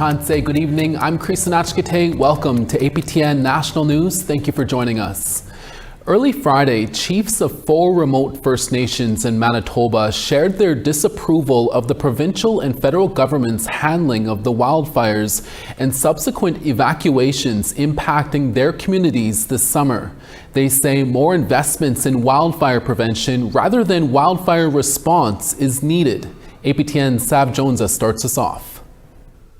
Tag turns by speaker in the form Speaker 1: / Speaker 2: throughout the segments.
Speaker 1: Tanse, good evening. I'm Chris Nachkite. Welcome to APTN National News. Thank you for joining us. Early Friday, chiefs of 4 remote First Nations in Manitoba shared their disapproval of the provincial and federal government's handling of the wildfires and subsequent evacuations impacting their communities this summer. They say more investments in wildfire prevention rather than wildfire response is needed. APTN's Sav Jonesa starts us off.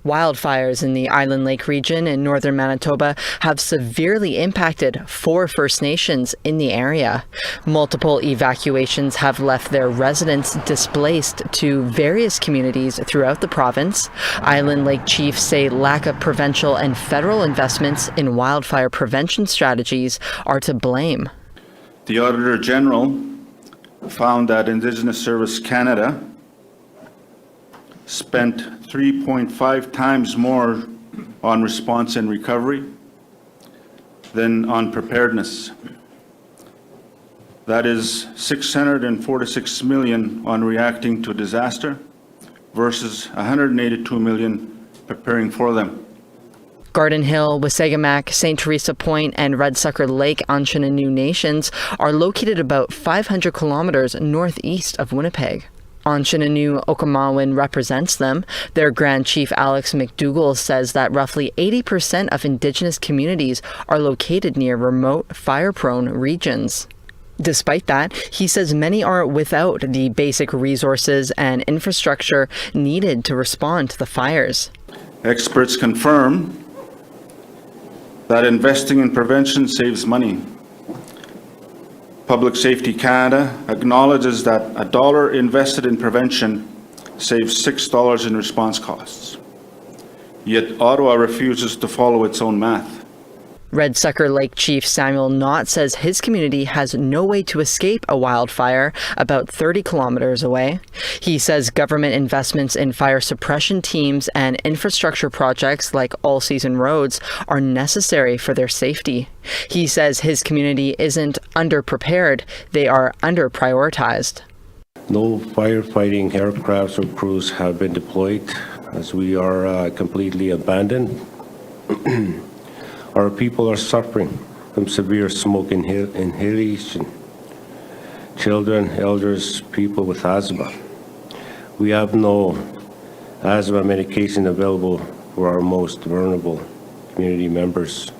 Speaker 2: Wildfires in the Island Lake region in northern Manitoba have severely impacted 4 First Nations in the area. Multiple evacuations have left their residents displaced to various communities throughout the province. Island Lake chiefs say lack of provincial and federal investments in wildfire prevention strategies are to blame.
Speaker 3: The Auditor General found that Indigenous Service Canada spent 3.5 times more on response and recovery than on preparedness. That is $646 million on reacting to disaster versus $182 million preparing for them.
Speaker 2: Garden Hill, Wasagamak, St. Teresa Point, and Red Sucker Lake Anishinaabe Nations are located about 500 kilometers northeast of Winnipeg. Anishinaabe Okamawan represents them. Their Grand Chief Alex McDougall says that roughly 80% of Indigenous communities are located near remote, fire-prone regions. Despite that, he says many are without the basic resources and infrastructure needed to respond to the fires.
Speaker 3: Experts confirm that investing in prevention saves money. Public Safety Canada acknowledges that $1 invested in prevention saves $6 in response costs. Yet Ottawa refuses to follow its own math.
Speaker 2: Red Sucker Lake Chief Samuel Knott says his community has no way to escape a wildfire about 30 kilometers away. He says government investments in fire suppression teams and infrastructure projects like all-season roads are necessary for their safety. He says his community isn't underprepared, they are under-prioritized.
Speaker 4: No firefighting aircrafts or crews have been deployed as we are completely abandoned. Our people are suffering from severe smoke inhalation. Children, elders, people with asthma. We have no asthma medication available for our most vulnerable community members.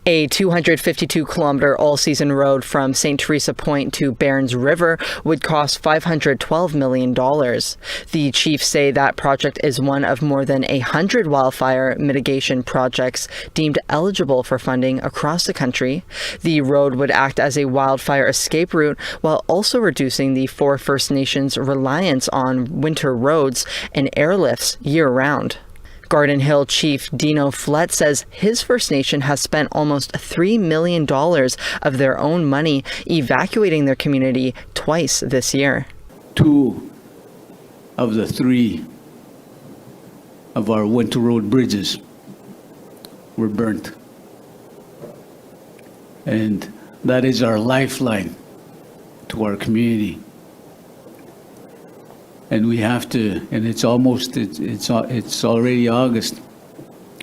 Speaker 2: A 252-kilometer all-season road from St. Teresa Point to Barons River would cost $512 million. The chiefs say that project is one of more than 100 wildfire mitigation projects deemed eligible for funding across the country. The road would act as a wildfire escape route while also reducing the 4 First Nations' reliance on winter roads and airlifts year-round. Garden Hill Chief Dino Flett says his First Nation has spent almost $3 million of their own money evacuating their community twice this year.
Speaker 5: 2 of the 3 of our winter road bridges were burnt. And that is our lifeline to our community. And we have to, and it's already August.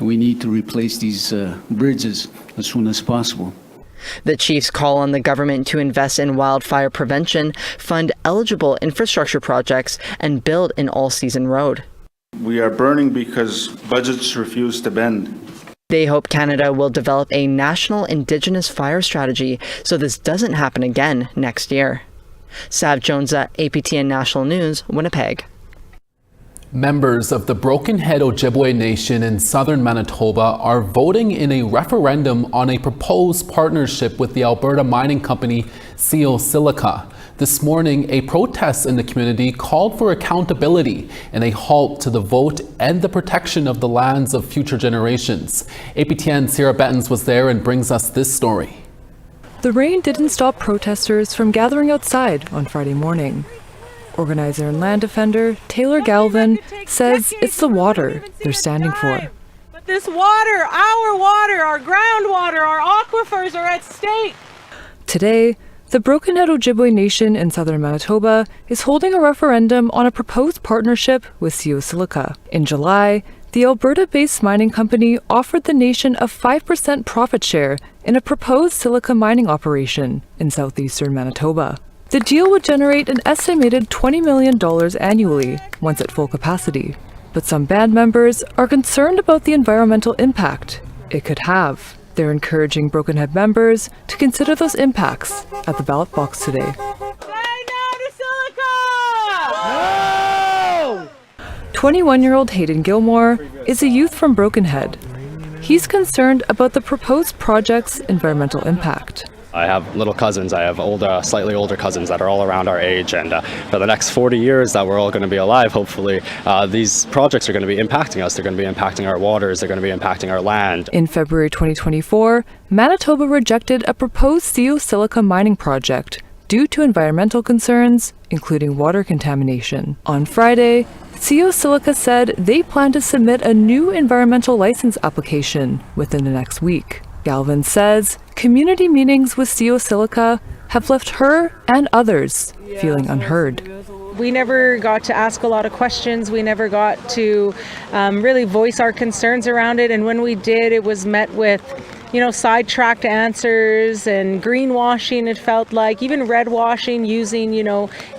Speaker 5: We need to replace these bridges as soon as possible.
Speaker 2: The chiefs call on the government to invest in wildfire prevention, fund eligible infrastructure projects, and build an all-season road.
Speaker 3: We are burning because budgets refuse to bend.
Speaker 2: They hope Canada will develop a national Indigenous fire strategy so this doesn't happen again next year. Sav Jonesa, APTN National News, Winnipeg.
Speaker 1: Members of the Broken Head Ojibwe Nation in southern Manitoba are voting in a referendum on a proposed partnership with the Alberta mining company Silica. This morning, a protest in the community called for accountability and a halt to the vote and the protection of the lands of future generations. APTN Sarah Bettens was there and brings us this story.
Speaker 6: The rain didn't stop protesters from gathering outside on Friday morning. Organizer and land defender Taylor Galvin says it's the water they're standing for.
Speaker 7: But this water, our groundwater, our aquifers are at stake.
Speaker 6: Today, the Broken Head Ojibwe Nation in southern Manitoba is holding a referendum on a proposed partnership with Silica. In July, the Alberta-based mining company offered the nation a 5% profit share in a proposed silica mining operation in southeastern Manitoba. The deal would generate an estimated $20 million annually once at full capacity. But some band members are concerned about the environmental impact it could have. They're encouraging Broken Head members to consider those impacts at the ballot box today.
Speaker 7: Say no to silica!
Speaker 6: No! 21-year-old Hayden Gilmore is a youth from Broken Head. He's concerned about the proposed project's environmental impact.
Speaker 8: I have little cousins, I have slightly older cousins that are all around our age, and for the next 40 years that we're all going to be alive, hopefully, these projects are going to be impacting us. They're going to be impacting our waters, they're going to be impacting our land.
Speaker 6: In February 2024, Manitoba rejected a proposed silica mining project due to environmental concerns, including water contamination. On Friday, Silica said they plan to submit a new environmental license application within the next week. Galvin says community meetings with Silica have left her and others feeling unheard.
Speaker 7: We never got to ask a lot of questions. We never got to really voice our concerns around it. And when we did, it was met with, sidetracked answers and greenwashing, it felt like, even redwashing, using,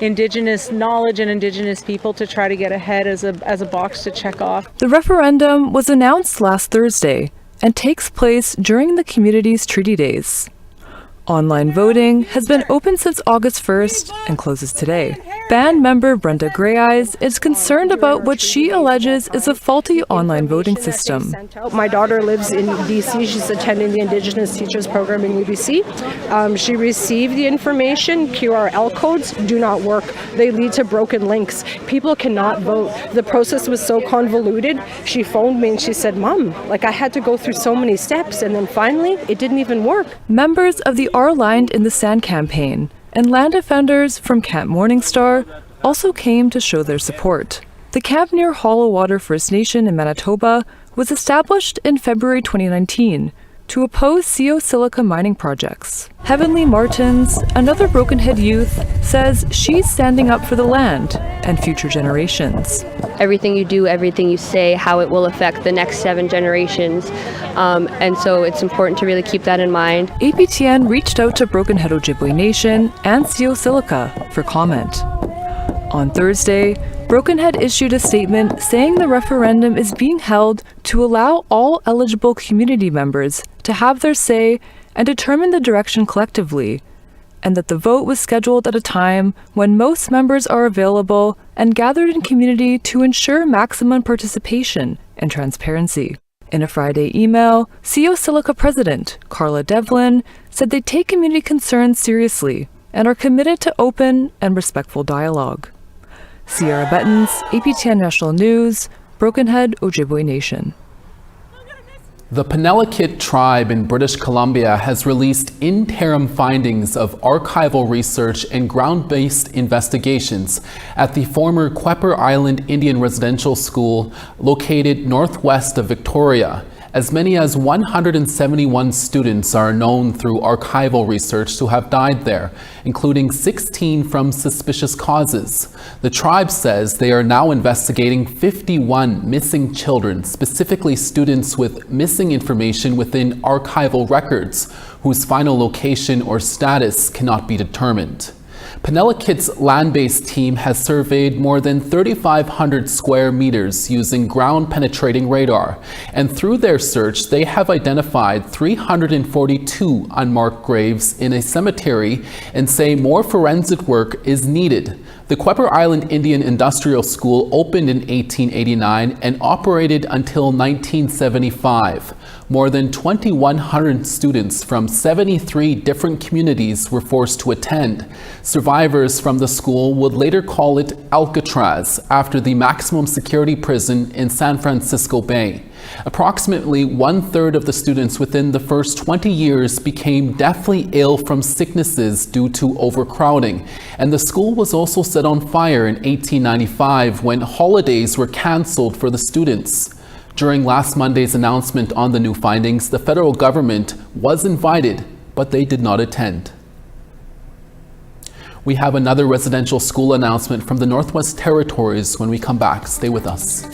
Speaker 7: Indigenous knowledge and Indigenous people to try to get ahead as a box to check off.
Speaker 6: The referendum was announced last Thursday and takes place during the community's treaty days. Online voting has been open since August 1st and closes today. Band member Brenda Greyeyes is concerned about what she alleges is a faulty online voting system.
Speaker 9: My daughter lives in BC. She's attending the Indigenous Teachers Program in UBC. She received the information. QRL codes do not work. They lead to broken links. People cannot vote. The process was so convoluted. She phoned me and she said, "Mom, I had to go through so many steps, and then finally it didn't even work."
Speaker 6: Members of the Our Lined in the Sand campaign and land defenders from Camp Morningstar also came to show their support. The camp near Hollow Water First Nation in Manitoba was established in February 2019 to oppose silica mining projects. Heavenly Martins, another Broken Head youth, says she's standing up for the land and future generations.
Speaker 10: Everything you do, everything you say, how it will affect the next 7 generations. And so it's important to really keep that in mind.
Speaker 6: APTN reached out to Broken Head Ojibwe Nation and Silica for comment. On Thursday, Broken Head issued a statement saying the referendum is being held to allow all eligible community members to have their say and determine the direction collectively, and that the vote was scheduled at a time when most members are available and gathered in community to ensure maximum participation and transparency. In a Friday email, Silica President Carla Devlin said they take community concerns seriously and are committed to open and respectful dialogue. Sierra Bettens, APTN National News, Broken Head Ojibwe Nation.
Speaker 1: The Penelakut tribe in British Columbia has released interim findings of archival research and ground-based investigations at the former Quepper Island Indian Residential School located northwest of Victoria. As many as 171 students are known through archival research to have died there, including 16 from suspicious causes. The tribe says they are now investigating 51 missing children, specifically students with missing information within archival records, whose final location or status cannot be determined. Penelakut's land-based team has surveyed more than 3,500 square meters using ground-penetrating radar, and through their search they have identified 342 unmarked graves in a cemetery and say more forensic work is needed. The Quepper Island Indian Industrial School opened in 1889 and operated until 1975. More than 2,100 students from 73 different communities were forced to attend. Survivors from the school would later call it Alcatraz, after the maximum security prison in San Francisco Bay. Approximately 1/3 of the students within the first 20 years became deathly ill from sicknesses due to overcrowding, and the school was also set on fire in 1895 when holidays were cancelled for the students. During last Monday's announcement on the new findings, the federal government was invited, but they did not attend. We have another residential school announcement from the Northwest Territories when we come back. Stay with us.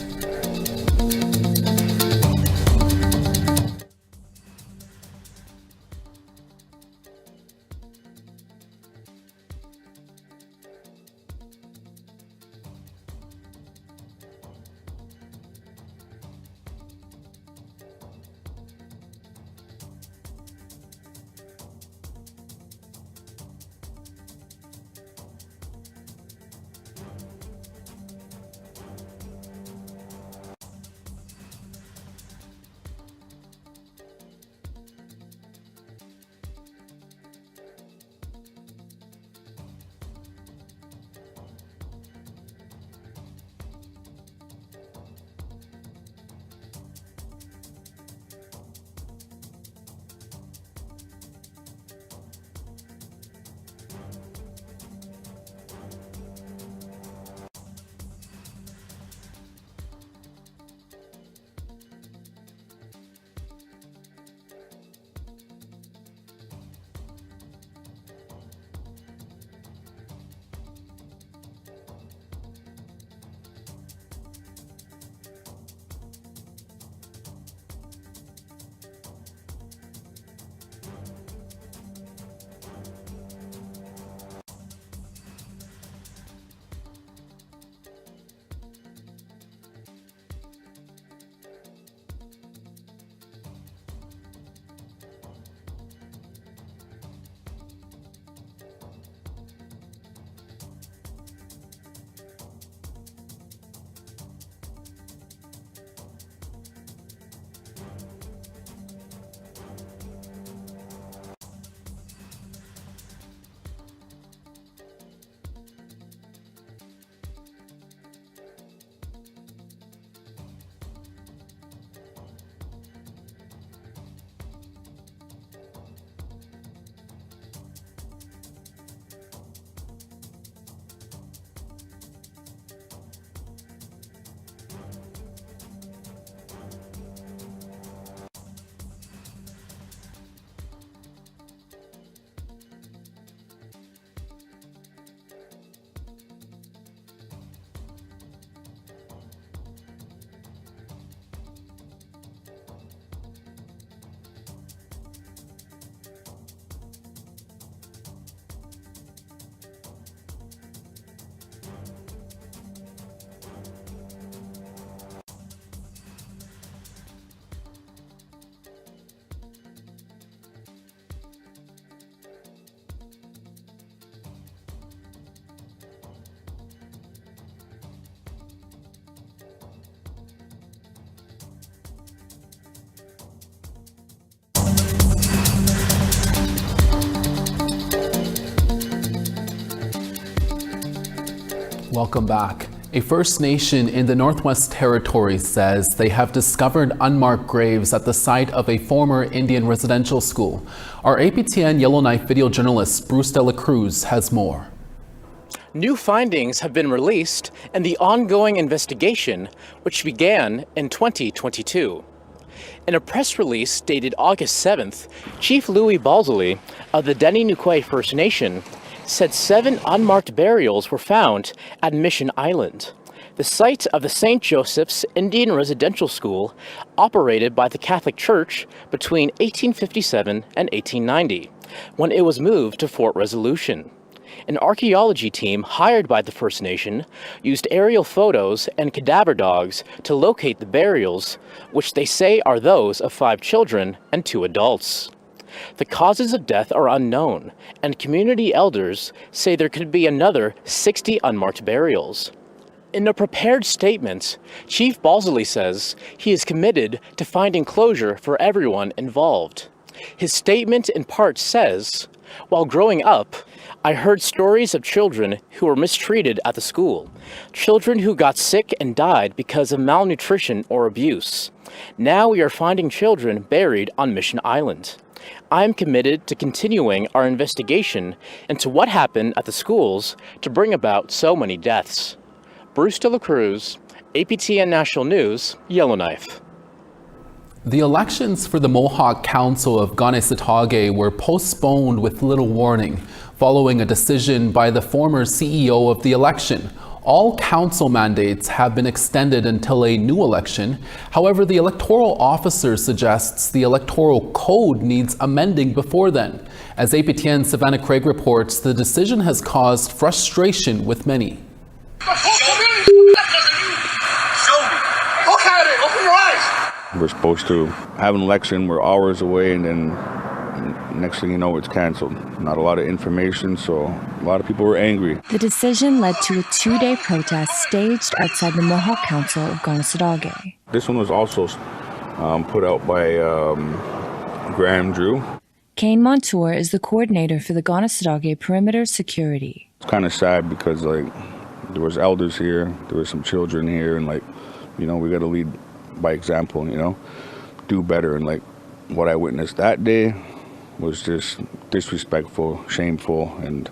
Speaker 1: Welcome back. A First Nation in the Northwest Territories says they have discovered unmarked graves at the site of a former Indian residential school. Our APTN Yellowknife video journalist Bruce De La Cruz has more.
Speaker 11: New findings have been released in the ongoing investigation, which began in 2022. In a press release dated August 7th, Chief Louis Balsley of the Deni Nukwe First Nation said 7 unmarked burials were found at Mission Island, the site of the St. Joseph's Indian Residential School operated by the Catholic Church between 1857 and 1890, when it was moved to Fort Resolution. An archaeology team hired by the First Nation used aerial photos and cadaver dogs to locate the burials, which they say are those of 5 children and 2 adults. The causes of death are unknown, and community elders say there could be another 60 unmarked burials. In a prepared statement, Chief Balsley says he is committed to finding closure for everyone involved. His statement in part says, "While growing up, I heard stories of children who were mistreated at the school, children who got sick and died because of malnutrition or abuse. Now we are finding children buried on Mission Island. I am committed to continuing our investigation into what happened at the schools to bring about so many deaths." Bruce De La Cruz, APTN National News, Yellowknife.
Speaker 1: The elections for the Mohawk Council of Kanesatake were postponed with little warning, following a decision by the former CEO of the election. All council mandates have been extended until a new election. However, the electoral officer suggests the electoral code needs amending before then. As APTN Savannah Craig reports, the decision has caused frustration with many.
Speaker 12: We're supposed to have an election, we're hours away, and then next thing you know, it's canceled. Not a lot of information, so a lot of people were angry.
Speaker 13: The decision led to a 2-day protest staged outside the Mohawk Council of Kanesatake.
Speaker 12: This one was also put out by Graham Drew.
Speaker 13: Kane Montour is the coordinator for the Kanesatake Perimeter Security.
Speaker 12: It's kind of sad because there was elders here, there were some children here, and we got to lead by example, do better. And what I witnessed that day was just disrespectful, shameful, and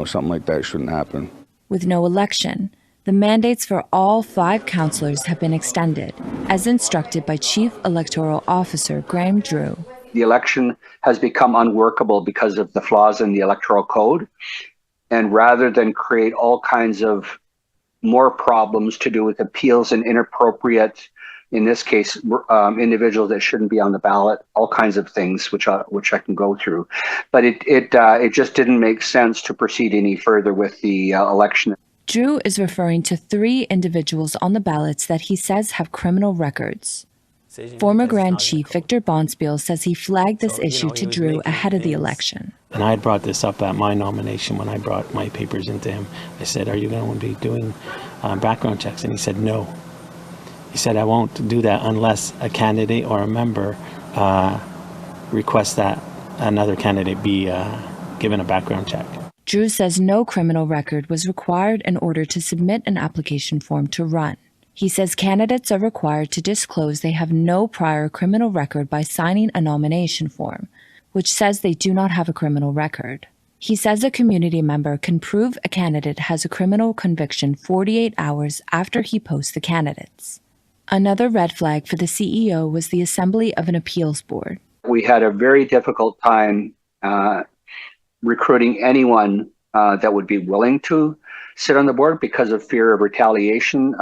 Speaker 12: something like that shouldn't happen.
Speaker 13: With no election, the mandates for all 5 councillors have been extended, as instructed by Chief Electoral Officer Graham Drew.
Speaker 14: The election has become unworkable because of the flaws in the electoral code, and rather than create all kinds of more problems to do with appeals and inappropriate, in this case, individuals that shouldn't be on the ballot, all kinds of things which I can go through. But it just didn't make sense to proceed any further with the election.
Speaker 13: Drew is referring to 3 individuals on the ballots that he says have criminal records. Former Grand Chief Victor Bonspiel says he flagged this issue to Drew ahead of the election.
Speaker 15: And I had brought this up at my nomination when I brought my papers into him. I said, "Are you going to be doing background checks?" And he said, "No." He said, "I won't do that unless a candidate or a member requests that another candidate be given a background check."
Speaker 13: Drew says no criminal record was required in order to submit an application form to run. He says candidates are required to disclose they have no prior criminal record by signing a nomination form, which says they do not have a criminal record. He says a community member can prove a candidate has a criminal conviction 48 hours after he posts the candidates. Another red flag for the CEO was the assembly of an appeals board.
Speaker 14: We had a very difficult time recruiting anyone that would be willing to sit on the board because of fear of retaliation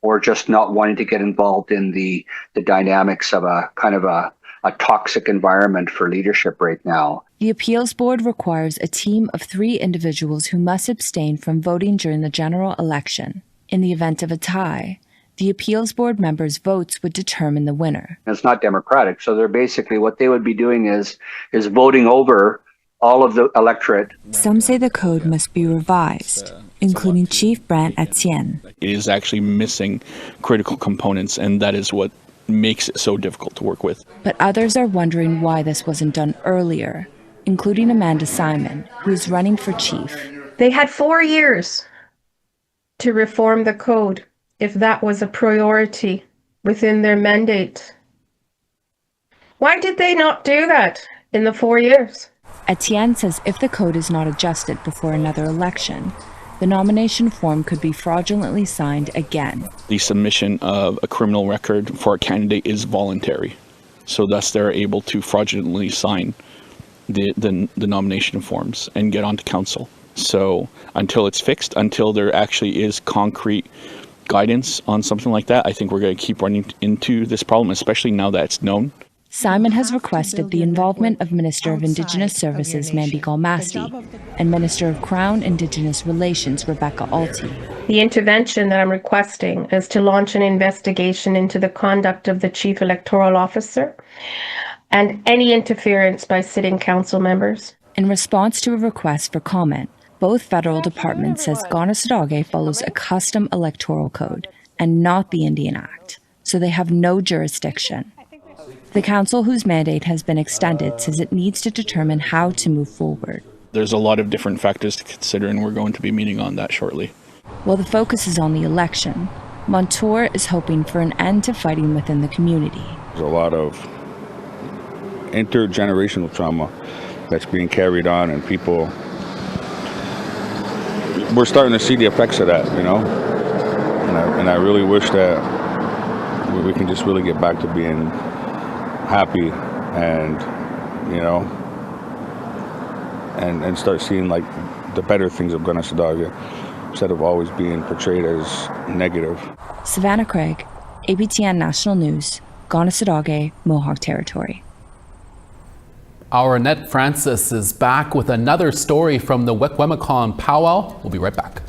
Speaker 14: or just not wanting to get involved in the dynamics of a kind of a toxic environment for leadership right now.
Speaker 13: The appeals board requires a team of 3 individuals who must abstain from voting during the general election. In the event of a tie, the appeals board members' votes would determine the winner.
Speaker 14: It's not democratic, so they're basically what they would be doing is voting over all of the electorate.
Speaker 13: Some say the code must be revised, including Chief Brant Etienne.
Speaker 16: It is actually missing critical components, and that is what makes it so difficult to work with.
Speaker 13: But others are wondering why this wasn't done earlier, including Amanda Simon, who is running for chief.
Speaker 17: They had 4 years to reform the code if that was a priority within their mandate. Why did they not do that in the 4 years?
Speaker 13: APTN says if the code is not adjusted before another election, the nomination form could be fraudulently signed again.
Speaker 16: The submission of a criminal record for a candidate is voluntary, so thus they're able to fraudulently sign the nomination forms and get onto council. So until it's fixed, until there actually is concrete guidance on something like that, I think we're going to keep running into this problem, especially now that it's known.
Speaker 13: Simon has requested the involvement of Minister of Indigenous Services Mandy Galmasti and Minister of Crown Indigenous Relations Rebecca Alty.
Speaker 17: The intervention that I'm requesting is to launch an investigation into the conduct of the Chief Electoral Officer and any interference by sitting council members.
Speaker 13: In response to a request for comment, both federal departments says Kanesatake follows a custom electoral code and not the Indian Act, so they have no jurisdiction. The council, whose mandate has been extended, says it needs to determine how to move forward.
Speaker 16: There's a lot of different factors to consider, and we're going to be meeting on that shortly.
Speaker 13: While the focus is on the election, Montour is hoping for an end to fighting within the community.
Speaker 12: There's a lot of intergenerational trauma that's being carried on, and people, we're starting to see the effects of that, you know? And I really wish that we can just really get back to being happy and, you know, and start seeing like the better things of Kanesatake instead of always being portrayed as negative.
Speaker 13: Savannah Craig, APTN National News, Kanesatake, Mohawk Territory.
Speaker 1: Our Annette Francis is back with another story from the Wekwemikon powwow. We'll be right back.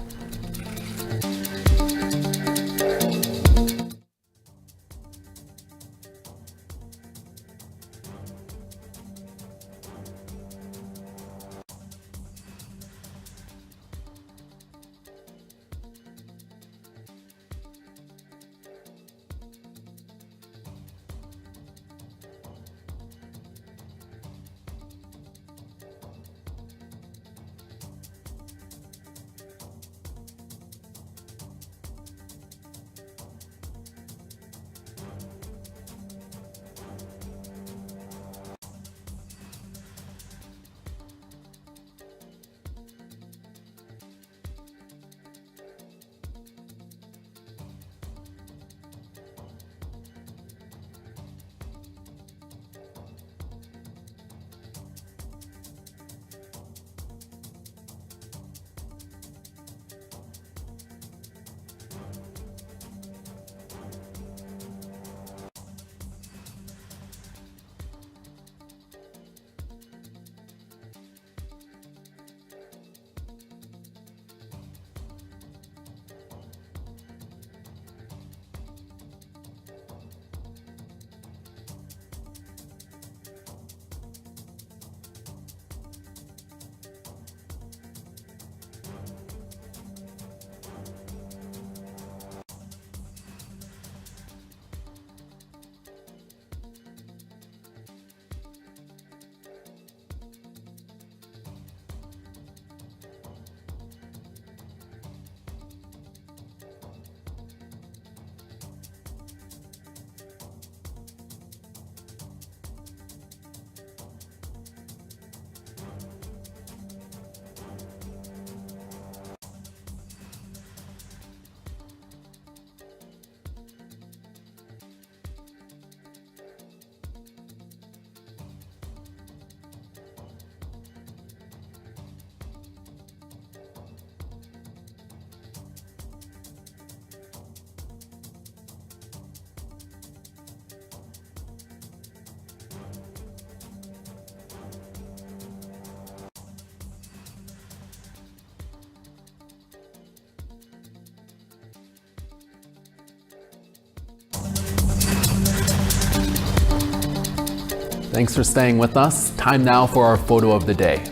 Speaker 1: Thanks for staying with us. Time now for our photo of the day.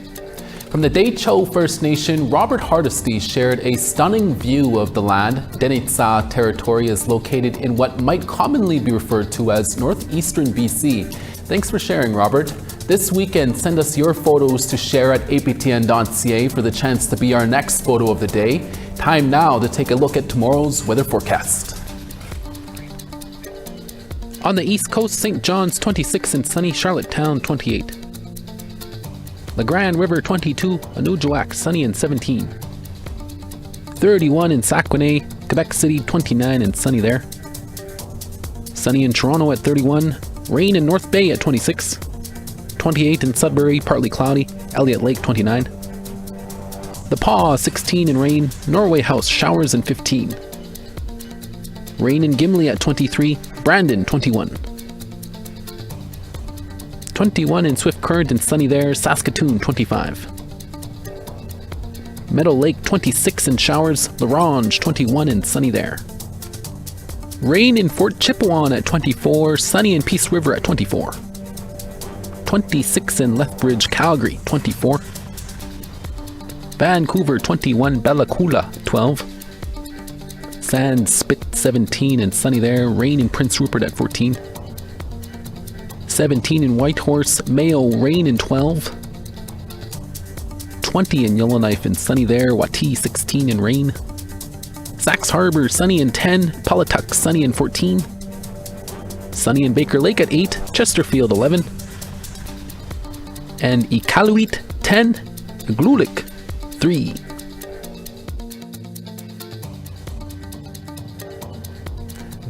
Speaker 1: From the Dehcho First Nation, Robert Hardesty shared a stunning view of the land. Denitsa territory is located in what might commonly be referred to as northeastern BC. Thanks for sharing, Robert. This weekend, send us your photos to share at aptn.ca for the chance to be our next photo of the day. Time now to take a look at tomorrow's weather forecast. On the East Coast, St. John's 26 and sunny, Charlottetown 28. La Grande River 22, Anujiwak sunny and 17. 31 in Saguenay, Quebec City 29 and sunny there. Sunny in Toronto at 31, rain in North Bay at 26. 28 in Sudbury, partly cloudy, Elliott Lake 29. The Paw 16 in rain, Norway House showers and 15. Rain in Gimli at 23, Brandon 21. 21 in Swift Current and sunny there, Saskatoon 25. Meadow Lake 26 in showers, La Ronge 21 and sunny there. Rain in Fort Chipewyan at 24, sunny in Peace River at 24. 26 in Lethbridge, Calgary 24. Vancouver 21, Bella Coola 12. Sand Spit 17 and sunny there, rain in Prince Rupert at 14. 17 in Whitehorse, Mayo rain in 12. 20 in Yellowknife and sunny there, Wati 16 in rain. Sax Harbor sunny in 10, Pawatuck sunny in 14. Sunny in Baker Lake at 8, Chesterfield 11. And Iqaluit 10, Iqaluit 3.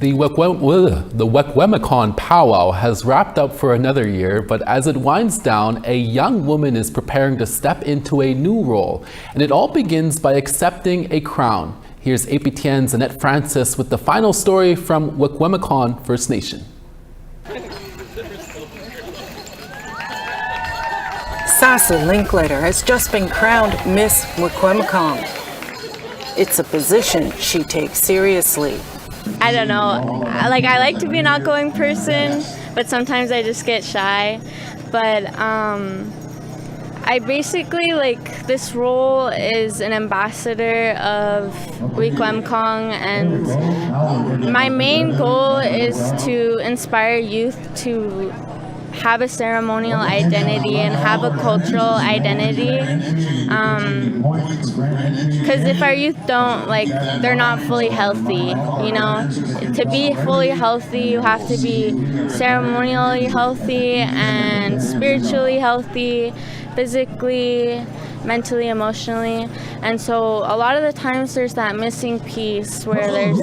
Speaker 1: The Wekwemikon powwow has wrapped up for another year, but as it winds down, a young woman is preparing to step into a new role. And it all begins by accepting a crown. Here's APTN's Annette Francis with the final story from Wekwemikon First Nation.
Speaker 18: Sassy Linkletter has just been crowned Miss Wekwemikon. It's a position she takes seriously.
Speaker 19: I don't know. I like to be an outgoing person, but sometimes I just get shy. But I basically this role is an ambassador of Wekwemikon, and my main goal is to inspire youth to have a ceremonial identity and have a cultural identity, because if our youth don't, they're not fully healthy, To be fully healthy, you have to be ceremonially healthy and spiritually healthy, physically, mentally, emotionally. And so a lot of the times there's that missing piece where there's,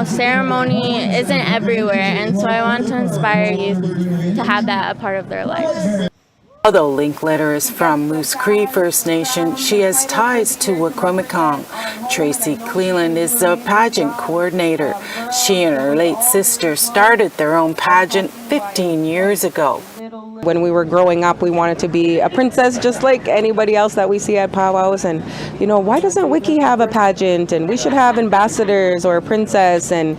Speaker 19: ceremony isn't everywhere. And so I want to inspire youth to have that a part of their lives.
Speaker 18: Although Linkletter is from Moose Cree First Nation, she has ties to Wekwemikon. Tracy Cleland is the pageant coordinator. She and her late sister started their own pageant 15 years ago.
Speaker 20: When we were growing up, we wanted to be a princess just like anybody else that we see at powwows. And, why doesn't Wiki have a pageant? And we should have ambassadors or a princess. And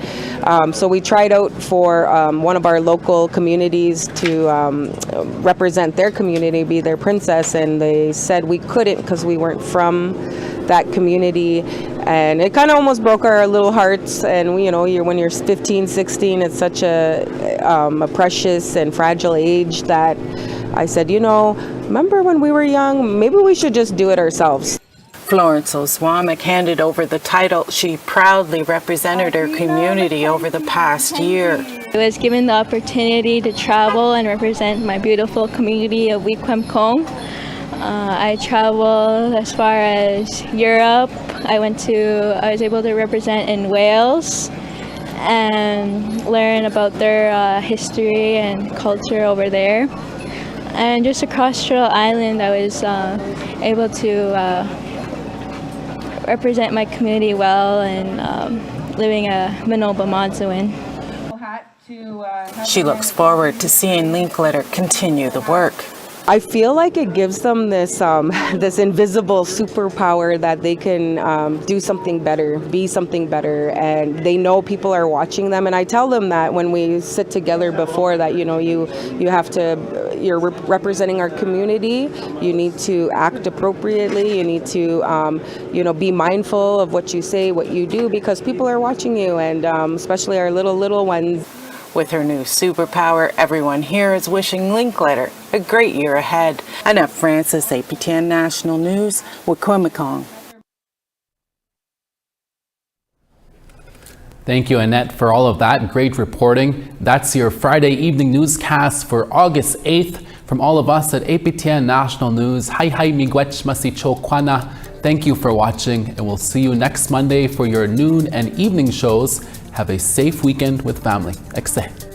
Speaker 20: so we tried out for one of our local communities to represent their community, be their princess. And they said we couldn't because we weren't from that community. And it kind of almost broke our little hearts. And, when you're 15, 16, it's such a precious and fragile age that I said, remember when we were young, maybe we should just do it ourselves.
Speaker 18: Florence Oswamick handed over the title. She proudly represented her community over the past year.
Speaker 19: I was given the opportunity to travel and represent my beautiful community of Wekwemikon. I traveled as far as Europe. I was able to represent in Wales and learn about their history and culture over there. And just across Turtle Island, I was able to represent my community well and living a Manitoba Modsawin.
Speaker 18: She looks forward to seeing Linkletter continue the work.
Speaker 20: I feel like it gives them this this invisible superpower that they can do something better, be something better, and they know people are watching them. And I tell them that when we sit together before that, you're representing our community. You need to act appropriately. You need to be mindful of what you say, what you do, because people are watching you, and especially our little ones.
Speaker 18: With her new superpower, everyone here is wishing Linkletter a great year ahead. Annette Francis, APTN National News, Wikwemikong.
Speaker 1: Thank you, Annette, for all of that great reporting. That's your Friday evening newscast for August 8th. From all of us at APTN National News, hi miigwech masicho kwana. Thank you for watching, and we'll see you next Monday for your noon and evening shows. Have a safe weekend with family. Ekse.